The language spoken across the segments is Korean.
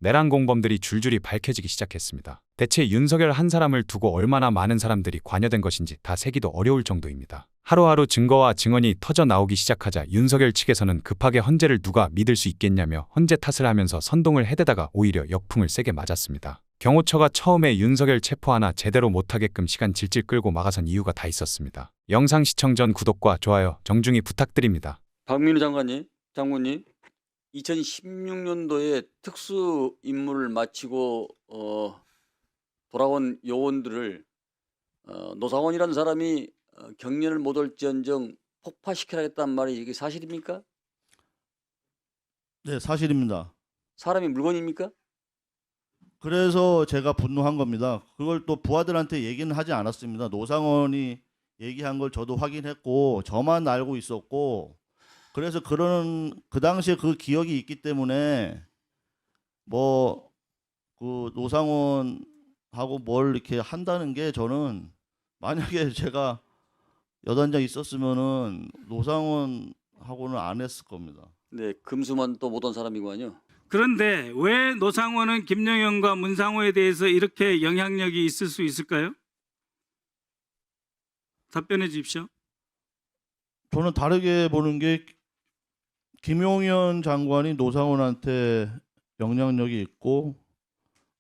내란 공범들이 줄줄이 밝혀지기 시작했습니다. 대체 윤석열 한 사람을 두고 얼마나 많은 사람들이 관여된 것인지 다 세기도 어려울 정도입니다. 하루하루 증거와 증언이 터져 나오기 시작하자 윤석열 측에서는 급하게 헌재를 누가 믿을 수 있겠냐며 헌재 탓을 하면서 선동을 해대다가 오히려 역풍을 세게 맞았습니다. 경호처가 처음에 윤석열 체포 하나 제대로 못하게끔 시간 질질 끌고 막아선 이유가 다 있었습니다. 영상 시청 전 구독과 좋아요 정중히 부탁드립니다. 박민우 장군님, 2016년도에 특수 임무를 마치고 돌아온 요원들을 노상원이라는 사람이 경련을 못 올지언정 폭파시켜야겠다는 말이 이게 사실입니까? 네, 사실입니다. 사람이 물건입니까? 그래서 제가 분노한 겁니다. 그걸 또 부하들한테 얘기는 하지 않았습니다. 노상원이 얘기한 걸 저도 확인했고 저만 알고 있었고, 그래서 그 당시에 그 기억이 있기 때문에 뭐 그 노상원하고 뭘 이렇게 한다는 게, 저는 만약에 제가 여단장 있었으면은 노상원하고는 안 했을 겁니다. 네, 금수만 또 못한 사람이구만요. 그런데 왜 노상원은 김용현과 문상호에 대해서 이렇게 영향력이 있을 수 있을까요? 답변해 주십시오. 저는 다르게 보는 게, 김용현 장관이 노상원한테 영향력이 있고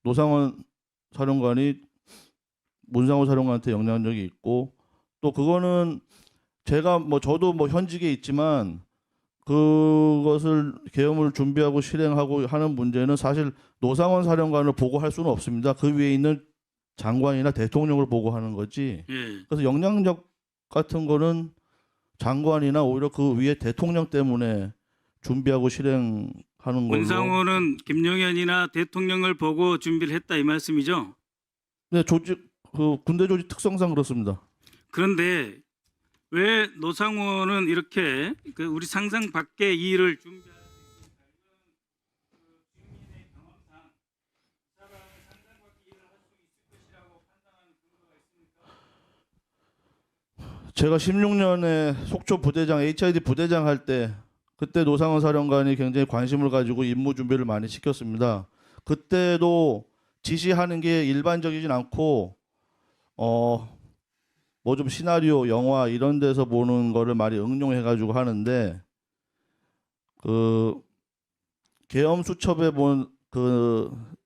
노상원 사령관이 문상호 사령관한테 영향력이 있고, 또 그거는 제가 저도 현직에 있지만 그것을 계엄을 준비하고 실행하고 하는 문제는 사실 노상원 사령관을 보고 할 수는 없습니다. 그 위에 있는 장관이나 대통령을 보고 하는 거지. 예. 그래서 영향력 같은 거는 장관이나 오히려 그 위에 대통령 때문에 준비하고 실행하는 걸로. 문상호는 김용현이나 대통령을 보고 준비를 했다 이 말씀이죠? 네, 군대 조직 특성상 그렇습니다. 그런데 왜 노상호는 이렇게 우리 상상 밖의 일을 준비할 수 있을까? 이건 주민의 경험상 이 사람은 상상 밖의 일을 할 수 있을 것이라고 판단하는 근거가 있습니까? 제가 16년에 속초 부대장, HID 부대장 할 때, 그때 노상원 사령관이 굉장히 관심을 가지고 임무 준비를 많이 시켰습니다. 그때도 지시하는 게 일반적이진 않고 뭐 좀 시나리오, 영화 이런 데서 보는 거를 많이 응용해 가지고 하는데, 그 계엄 수첩에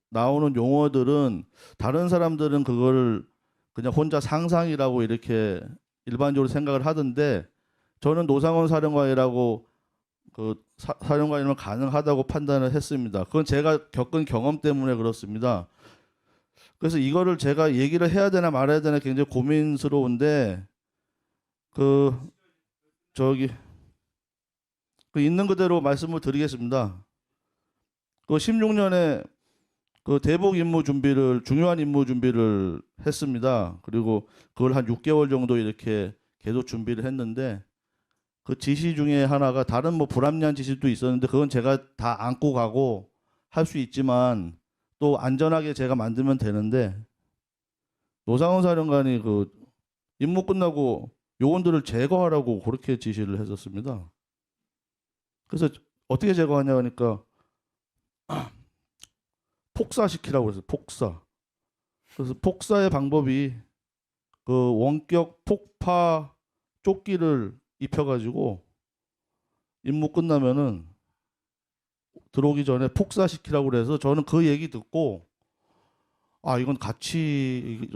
나오는 용어들은 다른 사람들은 그거를 그냥 혼자 상상이라고 이렇게 일반적으로 생각을 하던데, 저는 노상원 사령관이라고 사령관이면 가능하다고 판단을 했습니다. 그건 제가 겪은 경험 때문에 그렇습니다. 그래서 이거를 제가 얘기를 해야 되나 말아야 되나 굉장히 고민스러운데, 있는 그대로 말씀을 드리겠습니다. 16년에 대북 임무 준비를, 중요한 임무 준비를 했습니다. 그리고 그걸 한 6개월 정도 이렇게 계속 준비를 했는데, 그 지시 중에 하나가, 다른 불합리한 지시도 있었는데 그건 제가 다 안고 가고 할 수 있지만 또 안전하게 제가 만들면 되는데, 노상원 사령관이 임무 끝나고 요원들을 제거하라고 그렇게 지시를 했었습니다. 그래서 어떻게 제거하냐 하니까 폭사시키라고 그랬어요. 폭사. 그래서 폭사의 방법이 원격 폭파 조끼를 입혀가지고 임무 끝나면은 들어오기 전에 폭사시키라고 그래서, 저는 그 얘기 듣고 이건 같이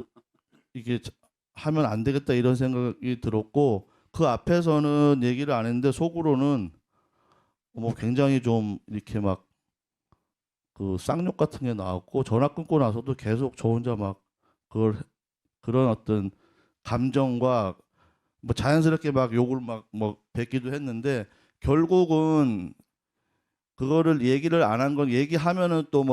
이게 하면 안 되겠다 이런 생각이 들었고, 그 앞에서는 얘기를 안 했는데 속으로는 굉장히 좀 이렇게 쌍욕 같은 게 나왔고, 전화 끊고 나서도 계속 저 혼자 그런 어떤 감정과 자연스럽게 욕을 뱉기도 했는데, 결국은 그거를 얘기를 안 한 건, 얘기하면은 또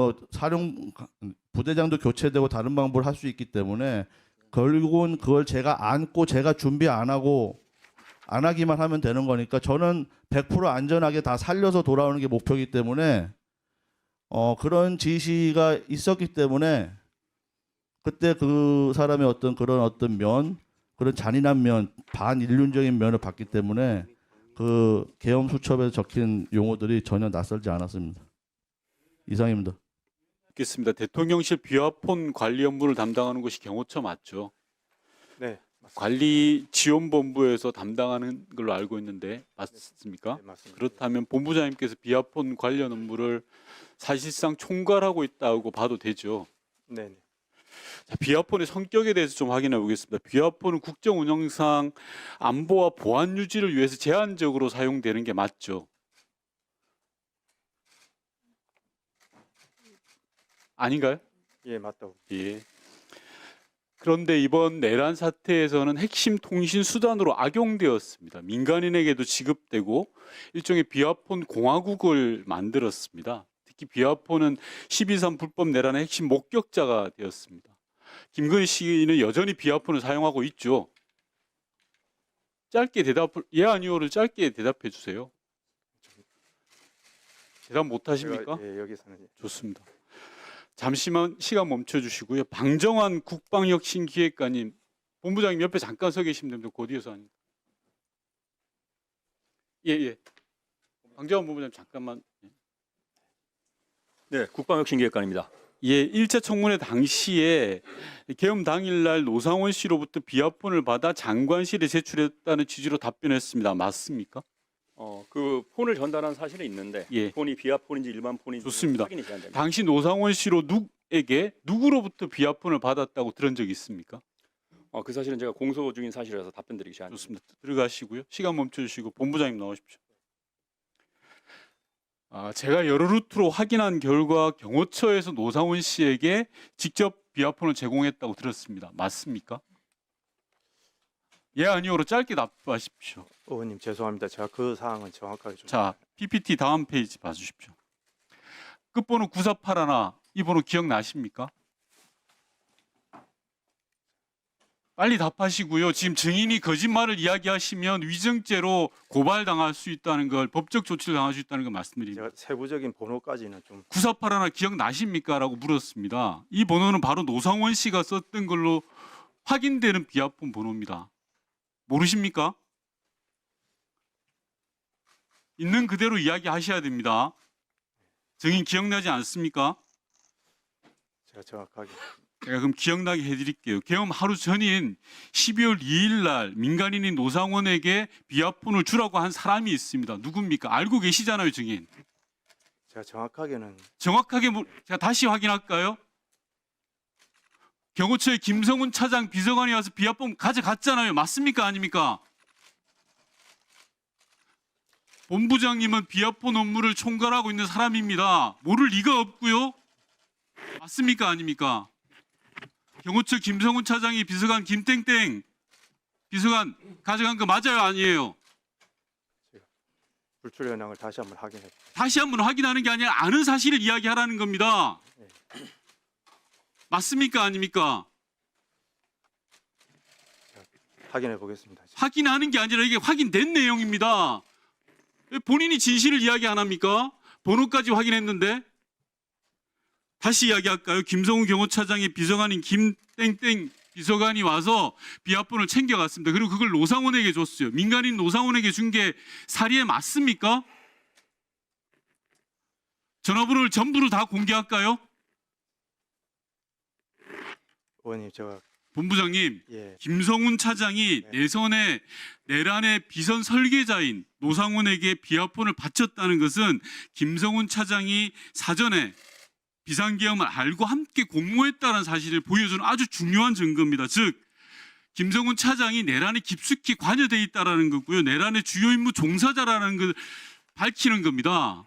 부대장도 교체되고 다른 방법을 할 수 있기 때문에, 결국은 그걸 제가 안고 제가 준비 안 하기만 하면 되는 거니까, 저는 100% 안전하게 다 살려서 돌아오는 게 목표이기 때문에 그런 지시가 있었기 때문에, 그때 그 사람의 그런 잔인한 면, 반인륜적인 면을 봤기 때문에 그 계엄 수첩에 적힌 용어들이 전혀 낯설지 않았습니다. 이상입니다. 묻겠습니다. 대통령실 비화폰 관리 업무를 담당하는 것이 경호처 맞죠? 네, 맞습니다. 관리지원본부에서 담당하는 걸로 알고 있는데 맞습니까? 네, 맞습니다. 그렇다면 본부장님께서 비화폰 관련 업무를 사실상 총괄하고 있다고 봐도 되죠. 네, 네. 자, 비화폰의 성격에 대해서 좀 확인해 보겠습니다. 비화폰은 국정 운영상 안보와 보안 유지를 위해서 제한적으로 사용되는 게 맞죠? 아닌가요? 예, 맞다고. 예. 그런데 이번 내란 사태에서는 핵심 통신 수단으로 악용되었습니다. 민간인에게도 지급되고 일종의 비화폰 공화국을 만들었습니다. 특히 비화폰은 12.3 불법 내란의 핵심 목격자가 되었습니다. 김건희 씨는 여전히 비화폰을 사용하고 있죠. 짧게 예 아니오를 짧게 대답해 주세요. 대답 못 하십니까? 제가, 예, 여기서는 예. 좋습니다. 잠시만 시간 멈춰 주시고요. 방정환 국방혁신기획관님, 본부장님 옆에 잠깐 서 계시면 됩니다. 곧이어서 하니까. 예. 방정환 본부장님 잠깐만. 네, 국방혁신기획관입니다. 예, 1차 청문회 당시에 계엄 당일날 노상원 씨로부터 비화폰을 받아 장관실에 제출했다는 취지로 답변했습니다. 맞습니까? 그 폰을 전달한 사실은 있는데 예. 폰이 비화폰인지 일반 폰인지 좋습니다. 확인이 잘 안 됩니다. 당시 노상원 씨로 누구로부터 비화폰을 받았다고 들은 적이 있습니까? 그 사실은 제가 공소 중인 사실이라서 답변드리기 시작합니다. 좋습니다. 들어가시고요. 시간 멈춰 주시고 본부장님 나오십시오. 제가 여러 루트로 확인한 결과 경호처에서 노상원 씨에게 직접 비화폰을 제공했다고 들었습니다. 맞습니까? 예 아니오로 짧게 답하십시오. 의원님 죄송합니다. 제가 그 사항은 정확하게 좀. 자, PPT 다음 페이지 봐주십시오. 끝번호 9481, 이 번호 기억나십니까? 빨리 답하시고요. 지금 증인이 거짓말을 이야기하시면 위증죄로 고발당할 수 있다는 걸, 법적 조치를 당할 수 있다는 걸 말씀드립니다. 제가 세부적인 번호까지는 좀. 9481 기억나십니까? 라고 물었습니다. 이 번호는 바로 노상원 씨가 썼던 걸로 확인되는 비화폰 번호입니다. 모르십니까? 있는 그대로 이야기하셔야 됩니다. 증인 기억나지 않습니까? 제가 정확하게. 제가 그럼 기억나게 해드릴게요. 계엄 하루 전인 12월 2일 날 민간인인 노상원에게 비화폰을 주라고 한 사람이 있습니다. 누굽니까? 알고 계시잖아요, 증인. 제가 정확하게는. 정확하게 제가 다시 확인할까요? 경호처의 김성훈 차장 비서관이 와서 비화폰 가져갔잖아요. 맞습니까? 아닙니까? 본부장님은 비화폰 업무를 총괄하고 있는 사람입니다. 모를 리가 없고요. 맞습니까? 아닙니까? 경호처 김성훈 차장이 비서관 김땡땡 비서관 가져간 거 맞아요? 아니에요? 불출 현황을 다시 한번 확인해. 다시 한번 확인하는 게 아니라 아는 사실을 이야기하라는 겁니다. 맞습니까? 아닙니까? 확인해 보겠습니다. 확인하는 게 아니라 이게 확인된 내용입니다. 왜 본인이 진실을 이야기 안 합니까? 번호까지 확인했는데. 다시 이야기할까요? 김성훈 경호차장의 비서관인 김땡땡 비서관이 와서 비화폰을 챙겨갔습니다. 그리고 그걸 노상원에게 줬어요. 민간인 노상원에게 준 게 사리에 맞습니까? 전화번호를 전부를 다 공개할까요? 의원님 제가. 본부장님, 예. 김성훈 차장이 네. 내란의 비선 설계자인 노상원에게 비화폰을 바쳤다는 것은 김성훈 차장이 사전에 비상계엄을 알고 함께 공모했다는 사실을 보여주는 아주 중요한 증거입니다. 즉 김성훈 차장이 내란에 깊숙이 관여돼 있다라는 거고요. 내란의 주요 임무 종사자라는 걸 밝히는 겁니다.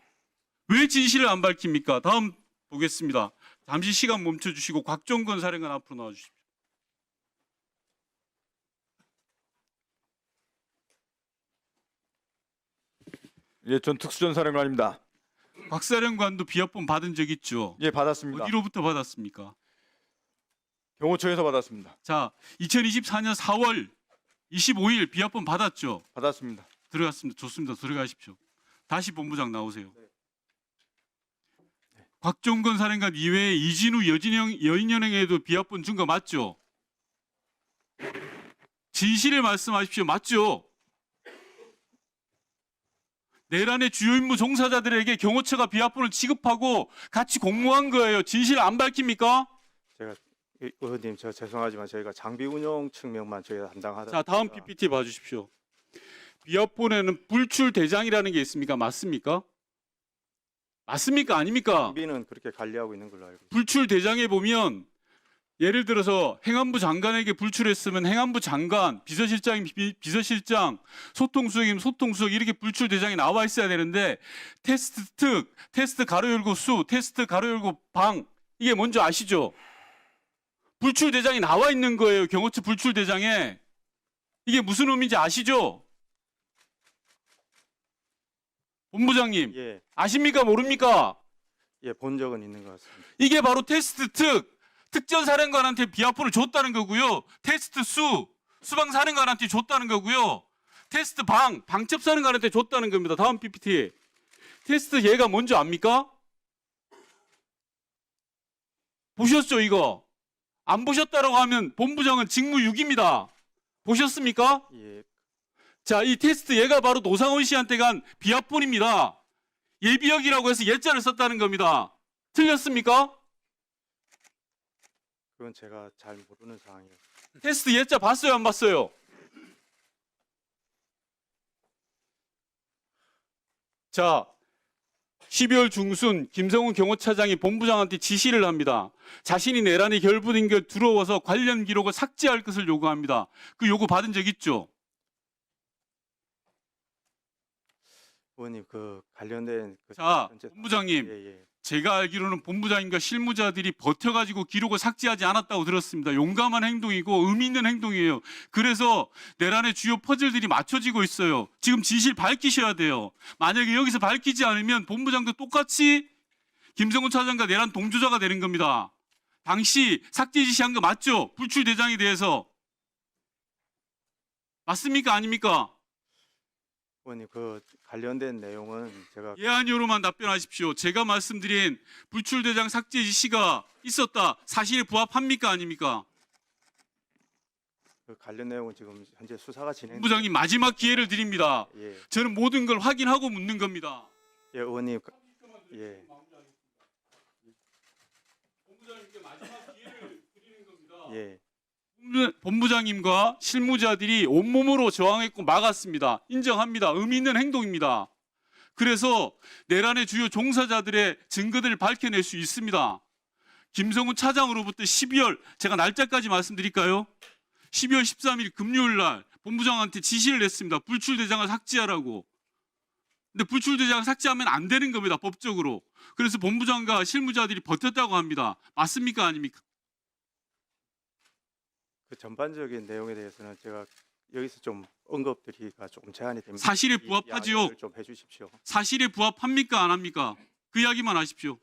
왜 진실을 안 밝힙니까? 다음 보겠습니다. 잠시 시간 멈춰주시고 곽종건 사령관 앞으로 나와주십시오. 예, 전 특수전사령관입니다. 곽 사령관도 비화폰 받은 적 있죠? 예, 받았습니다. 어디로부터 받았습니까? 경호처에서 받았습니다. 자, 2024년 4월 25일 비화폰 받았죠? 받았습니다. 들어갔습니다. 좋습니다. 들어가십시오. 다시 본부장 나오세요. 곽종건 사령관 이외에 이진우 여인연행에도 비화폰 준 거 맞죠? 진실을 말씀하십시오. 맞죠? 내란의 주요 임무 종사자들에게 경호처가 비합본을 지급하고 같이 공모한 거예요. 진실 안 밝힙니까? 제가 의원님 저 죄송하지만 저희가 장비 운영 측면만 저희가 담당하다. 자, 다음 PPT 봐주십시오. 비합본에는 불출 대장이라는 게 있습니까? 맞습니까? 맞습니까? 아닙니까? 장비는 그렇게 관리하고 있는 걸로 알고 있습니다. 불출 대장에 보면 예를 들어서 행안부 장관에게 불출했으면 행안부 장관, 비서실장이면 비서실장, 소통수석이면 소통수석 이렇게 불출 대장이 나와 있어야 되는데 테스트 특, 테스트 가로 열고 수, 테스트 가로 열고 방 이게 뭔지 아시죠? 불출 대장이 나와 있는 거예요. 경호처 불출 대장에. 이게 무슨 의미인지 아시죠? 본부장님 예, 아십니까 모릅니까? 예, 본 적은 있는 것 같습니다. 이게 바로 테스트 특전사령관한테 비합본을 줬다는 거고요. 테스트 수방사령관한테 줬다는 거고요. 테스트 방첩사령관한테 줬다는 겁니다. 다음 PPT. 테스트 얘가 뭔지 압니까? 보셨죠 이거? 안 보셨다라고 하면 본부장은 직무유기입니다. 보셨습니까? 예, 자, 이 테스트 얘가 바로 노상원 씨한테 간 비합본입니다. 예비역이라고 해서 예자를 썼다는 겁니다. 틀렸습니까? 그건 제가 잘 모르는 상황이에요. 테스트 예자 봤어요, 안 봤어요? 자, 12월 중순 김성훈 경호차장이 본부장한테 지시를 합니다. 자신이 내란에 결부된 게 두려워서 관련 기록을 삭제할 것을 요구합니다. 그 요구 받은 적 있죠? 의원님 그 관련된 그 자, 전체- 본부장님. 예, 예. 제가 알기로는 본부장님과 실무자들이 버텨가지고 기록을 삭제하지 않았다고 들었습니다. 용감한 행동이고 의미 있는 행동이에요. 그래서 내란의 주요 퍼즐들이 맞춰지고 있어요. 지금 진실 밝히셔야 돼요. 만약에 여기서 밝히지 않으면 본부장도 똑같이 김성훈 차장과 내란 동조자가 되는 겁니다. 당시 삭제 지시한 거 맞죠? 불출 대장에 대해서. 맞습니까? 아닙니까? 의원님 그 관련된 내용은 제가 예 아니오로만 답변하십시오. 제가 말씀드린 불출대장 삭제 지시가 있었다. 사실에 부합합니까? 아닙니까? 그 관련 내용은 지금 현재 수사가 진행. 본부장님 마지막 기회를 드립니다. 예, 저는 모든 걸 확인하고 묻는 겁니다. 예, 의원님. 예, 본부장님께 마지막 기회를 드리는 겁니다. 예, 본부장님과 실무자들이 온몸으로 저항했고 막았습니다. 인정합니다. 의미 있는 행동입니다. 그래서 내란의 주요 종사자들의 증거들을 밝혀낼 수 있습니다. 김성훈 차장으로부터 12월, 제가 날짜까지 말씀드릴까요? 12월 13일 금요일 날 본부장한테 지시를 냈습니다. 불출대장을 삭제하라고. 근데 불출대장을 삭제하면 안 되는 겁니다. 법적으로. 그래서 본부장과 실무자들이 버텼다고 합니다. 맞습니까? 아닙니까? 그 전반적인 내용에 대해서는 제가 여기서 좀 언급드리기가 조금 제한이 됩니다. 사실에 이 부합하지요? 양해를 좀 해주십시오. 사실에 부합합니까? 안 합니까? 그 이야기만 하십시오.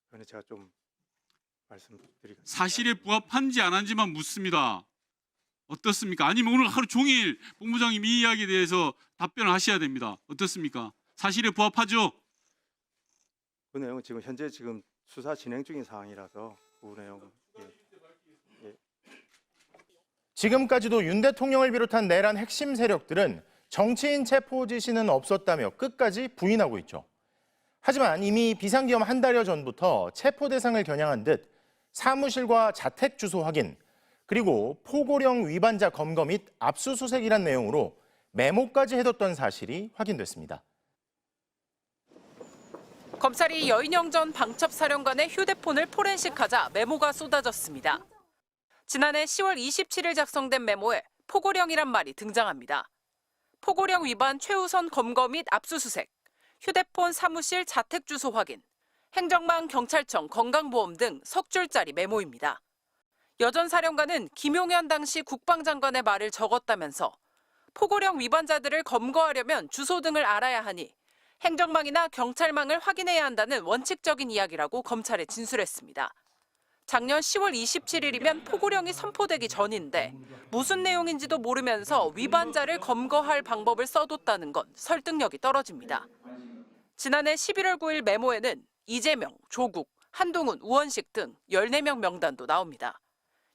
그거는 제가 좀 말씀드리겠습니다. 사실에 부합한지 안 한지만 묻습니다. 어떻습니까? 아니면 오늘 하루 종일 본부장님 이 이야기에 대해서 답변을 하셔야 됩니다. 어떻습니까? 사실에 부합하죠? 그 내용은 지금 현재 지금 수사 진행 중인 상황이라서 그 내용. 예. 지금까지도 윤 대통령을 비롯한 내란 핵심 세력들은 정치인 체포 지시는 없었다며 끝까지 부인하고 있죠. 하지만 이미 비상계엄 한 달여 전부터 체포 대상을 겨냥한 듯 사무실과 자택 주소 확인, 그리고 포고령 위반자 검거 및 압수수색이란 내용으로 메모까지 해뒀던 사실이 확인됐습니다. 검찰이 여인영 전 방첩사령관의 휴대폰을 포렌식하자 메모가 쏟아졌습니다. 지난해 10월 27일 작성된 메모에 포고령이란 말이 등장합니다. 포고령 위반 최우선 검거 및 압수수색, 휴대폰 사무실 자택 주소 확인, 행정망 경찰청 건강보험 등 석 줄짜리 메모입니다. 여 전 사령관은 김용현 당시 국방장관의 말을 적었다면서 포고령 위반자들을 검거하려면 주소 등을 알아야 하니 행정망이나 경찰망을 확인해야 한다는 원칙적인 이야기라고 검찰에 진술했습니다. 작년 10월 27일이면 포고령이 선포되기 전인데 무슨 내용인지도 모르면서 위반자를 검거할 방법을 써뒀다는 건 설득력이 떨어집니다. 지난해 11월 9일 메모에는 이재명, 조국, 한동훈, 우원식 등 14명 명단도 나옵니다.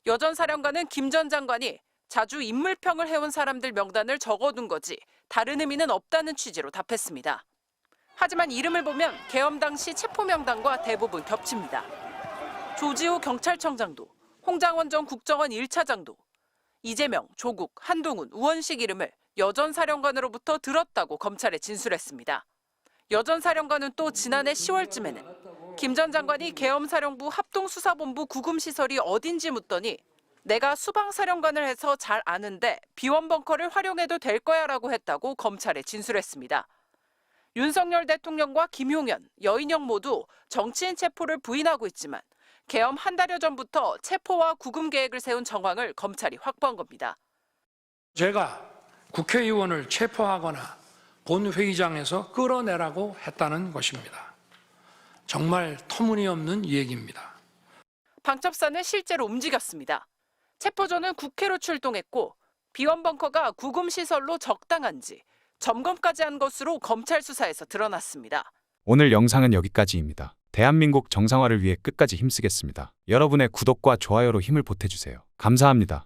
여 전 사령관은 김 전 장관이 자주 인물평을 해온 사람들 명단을 적어둔 거지 다른 의미는 없다는 취지로 답했습니다. 하지만 이름을 보면 계엄 당시 체포 명단과 대부분 겹칩니다. 조지호 경찰청장도, 홍장원 전 국정원 1차장도 이재명, 조국, 한동훈, 우원식 이름을 여전 사령관으로부터 들었다고 검찰에 진술했습니다. 여전 사령관은 또 지난해 10월쯤에는 김 전 장관이 계엄사령부 합동수사본부 구금시설이 어딘지 묻더니 내가 수방사령관을 해서 잘 아는데 비원 벙커를 활용해도 될 거야라고 했다고 검찰에 진술했습니다. 윤석열 대통령과 김용현, 여인영 모두 정치인 체포를 부인하고 있지만 계엄 한 달여 전부터 체포와 구금 계획을 세운 정황을 검찰이 확보한 겁니다. 제가 국회의원을 체포하거나 본회의장에서 끌어내라고 했다는 것입니다. 정말 터무니없는 얘기입니다. 방첩사는 실제로 움직였습니다. 체포조는 국회로 출동했고 비원 벙커가 구금 시설로 적당한지 점검까지 한 것으로 검찰 수사에서 드러났습니다. 오늘 영상은 여기까지입니다. 대한민국 정상화를 위해 끝까지 힘쓰겠습니다. 여러분의 구독과 좋아요로 힘을 보태주세요. 감사합니다.